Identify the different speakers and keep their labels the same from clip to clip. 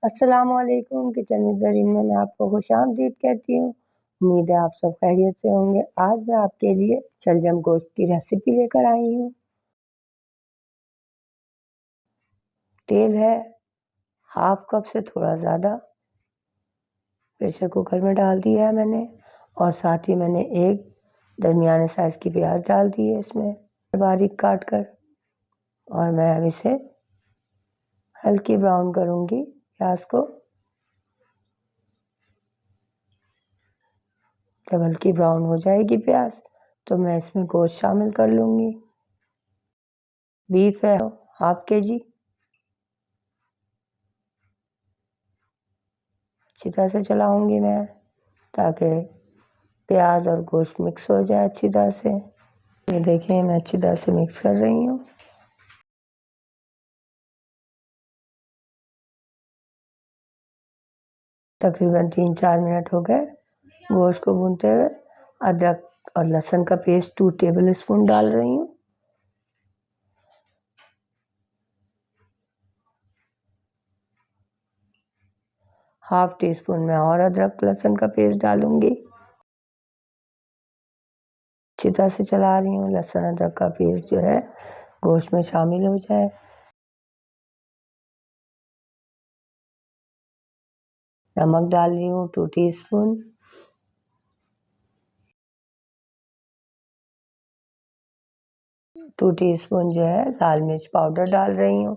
Speaker 1: अस्सलामुअलैकुम। Kitchen with Zareen में मैं आपको खुशामदीद कहती हूँ। उम्मीद है आप सब खैरियत से होंगे। आज मैं आपके लिए शलजम गोश्त की रेसिपी लेकर आई हूँ। तेल है हाफ कप से थोड़ा ज़्यादा, प्रेशर कुकर में डाल दिया है मैंने, और साथ ही मैंने एक दरमियाने साइज़ की प्याज डाल दी है इसमें बारीक काट कर, और मैं अब इसे हल्की ब्राउन करूँगी प्याज को। जब हल्की ब्राउन हो जाएगी प्याज तो मैं इसमें गोश्त शामिल कर लूँगी। बीफ है हाफ केजी। अच्छी तरह से चलाऊँगी मैं ताकि प्याज और गोश्त मिक्स हो जाए अच्छी तरह से। ये देखें मैं अच्छी तरह से मिक्स कर रही हूँ। तकरीबन 3-4 मिनट हो गए गोश्त को भूनते हुए। अदरक और लहसुन का पेस्ट 2 टेबल स्पून डाल रही हूँ। हाफ टी स्पून में और अदरक लहसुन का पेस्ट डालूंगी। अच्छी तरह से चला रही हूँ। लहसुन अदरक का पेस्ट जो है गोश्त में शामिल हो जाए। नमक डाल रही हूँ 2 टीस्पून। टू टीस्पून जो है लाल मिर्च पाउडर डाल रही हूँ।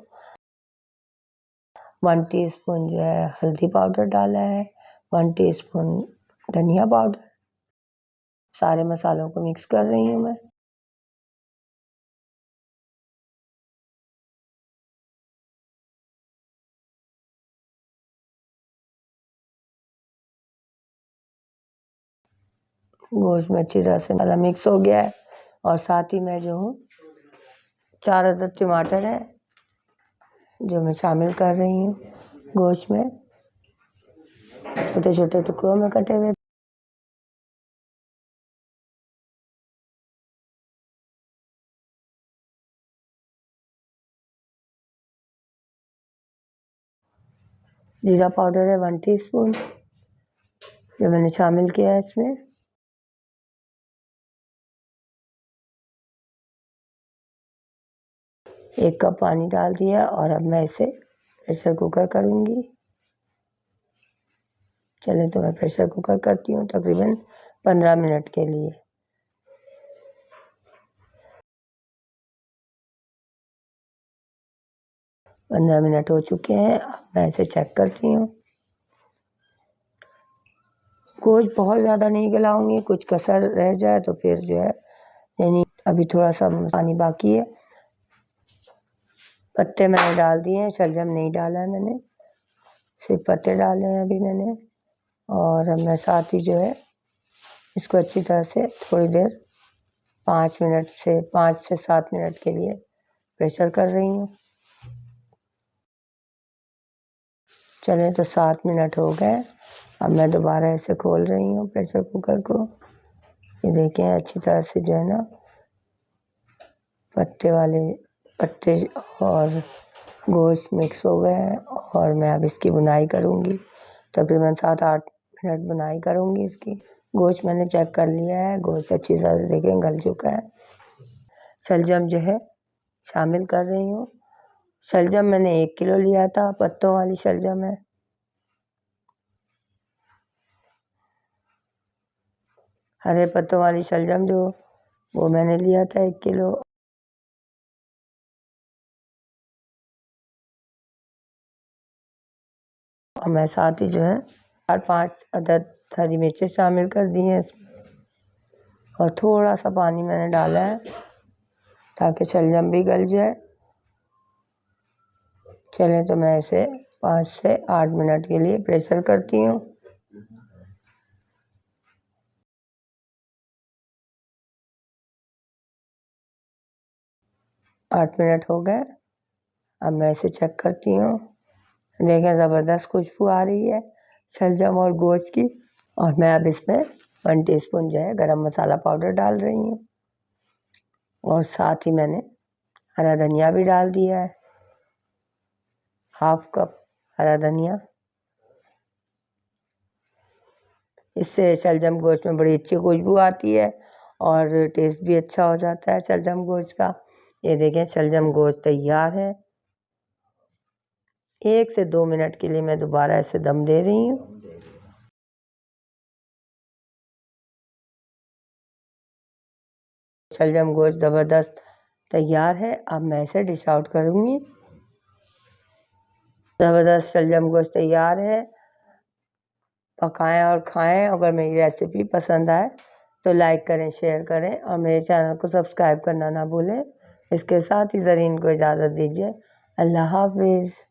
Speaker 1: 1 टीस्पून जो है हल्दी पाउडर डाला है। 1 टीस्पून धनिया पाउडर। सारे मसालों को मिक्स कर रही हूँ मैं। गोश्त में अच्छी तरह से मसाला मिक्स हो गया है, और साथ ही मैं जो हूँ 4 अदद टमाटर है जो मैं शामिल कर रही हूँ गोश्त में, छोटे छोटे टुकड़ों में कटे हुए। जीरा पाउडर है 1 टीस्पून जो मैंने शामिल किया है इसमें। एक कप पानी डाल दिया, और अब मैं इसे प्रेशर कुकर करूँगी। चले तो मैं प्रेशर कुकर करती हूँ तकरीबन 15 मिनट के लिए। 15 मिनट हो चुके हैं। अब मैं इसे चेक करती हूँ। गोश्त बहुत ज़्यादा नहीं गलाऊंगी, कुछ कसर रह जाए तो फिर जो है, यानी अभी थोड़ा सा पानी बाकी है। पत्ते मैंने डाल दिए हैं, शलजम नहीं डाला है मैंने, सिर्फ पत्ते डाले हैं अभी मैंने। और अब मैं साथ ही जो है इसको अच्छी तरह से थोड़ी देर 5 से 7 मिनट के लिए प्रेशर कर रही हूँ। चले तो 7 मिनट हो गए। अब मैं दोबारा इसे खोल रही हूँ प्रेशर कुकर को। ये देखें अच्छी तरह से जो है ना पत्ते और गोश्त मिक्स हो गए हैं, और मैं अब इसकी बुनाई करूँगी। तकरीबन 7-8 मिनट बुनाई करूँगी इसकी। गोश्त मैंने चेक कर लिया है, गोश्त अच्छी तरह से देखें गल चुका है। शलजम जो है शामिल कर रही हूँ। शलजम मैंने 1 किलो लिया था, पत्तों वाली शलजम है। हरे पत्तों वाली शलजम जो वो मैंने लिया था 1 किलो। और मैं साथ ही जो है 4-5 अदद हरी मिर्चें शामिल कर दी हैं इसमें, और थोड़ा सा पानी मैंने डाला है ताकि शलजम भी गल जाए। चलें तो मैं इसे 5 से 8 मिनट के लिए प्रेशर करती हूँ। 8 मिनट हो गए। अब मैं इसे चेक करती हूँ। देखें ज़बरदस्त खुशबू आ रही है शलजम और गोश्त की। और मैं अब इसमें 1 टीस्पून जो है गरम मसाला पाउडर डाल रही हूँ, और साथ ही मैंने हरा धनिया भी डाल दिया है, हाफ कप हरा धनिया। इससे शलजम गोश्त में बड़ी अच्छी खुशबू आती है और टेस्ट भी अच्छा हो जाता है शलजम गोश्त का। ये देखें शलजम गोश्त तैयार है। 1 से 2 मिनट के लिए मैं दोबारा इसे दम दे रही हूँ। शलजम गोश्त ज़बरदस्त तैयार है। अब मैं इसे डिश आउट करूँगी। ज़बरदस्त शलजम गोश्त तैयार है। पकाएं और खाएं। अगर मेरी रेसिपी पसंद आए तो लाइक करें, शेयर करें और मेरे चैनल को सब्सक्राइब करना ना भूलें। इसके साथ ही ज़रीन को इजाज़त दीजिए। अल्लाह हाफ़िज़।